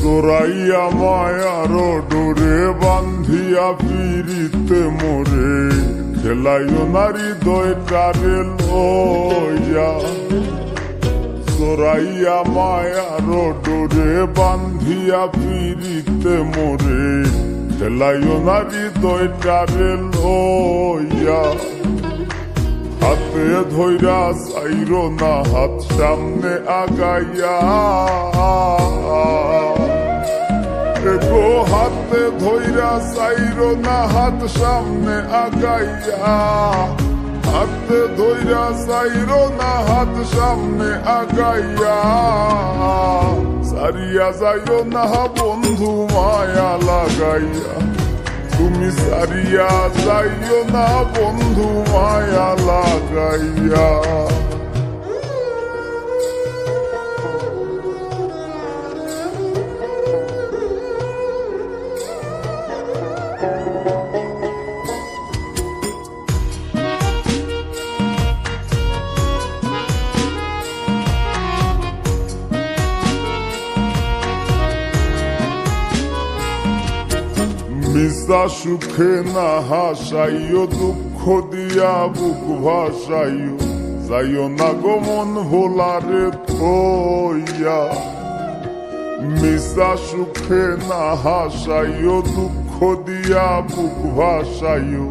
জোরাইয়া মায়ার ডোরে বান্ধিয়া পিরিতে মোরে খেলাইও নারী দয়টারে লইয়া। জোরাইয়া মায়ার ডোরে বান্ধিয়া পিরিতে মোরে খেলাইও নারী দয়টারে লইয়া। হাতে ধইরা চাইরো না হাত সামনে আগাইয়া, গো হাতে ধইরা চাইরো না হাত সামনে আগাইয়া। হাতে ধইরা চাইরো না হাত সামনে আগাইয়া। সারিয়া যাইও না বন্ধু মায়া লাগাইয়া। তুমি সারিয়া যাইও না বন্ধু মায়া লাগাইয়া। মিশা সুখে না হাসাইও, দুঃখ দিয়া বুক ভাসাইও। যাইও না গো মন ভোলারে থইয়া। মিশা সুখে না হাসাইও, দুঃখ দিয়া বুক ভাসাইও।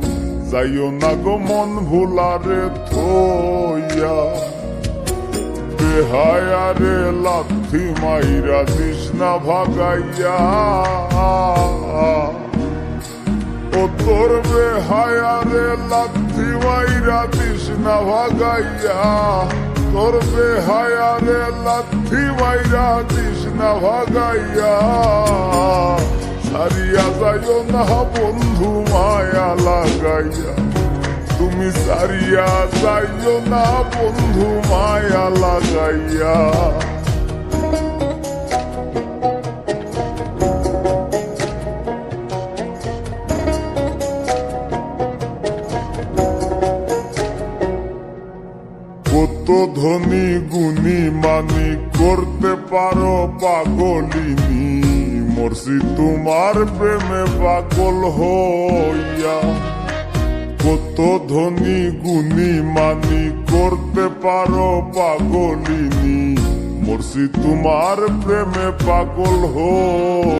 যাইও না গো মন ভোলারে থইয়া। বেহায়ারে লাথি মাইরা দিস না ভাগাইয়া। ও তোর বেহায়ারে লাথি মাইরা দিস না ভাগাইয়া। তোর বেহায়ারে লাথি মাইরা দিস না ভাগাইয়া। সারিয়া যাইও না বন্ধু মায়া লাগাইয়া। তুমি সারিয়া যাইও না বন্ধু মায়া লাগাইয়া। কত ধনী গুণী মানি করতে পারো পাগলিনী। মরছি তোমার প্রেমে পাগল হইয়া। কত ধনী গুণী মানি করতে পারো পাগলিনী। মরছি তোমার প্রেমে পাগল হইয়া।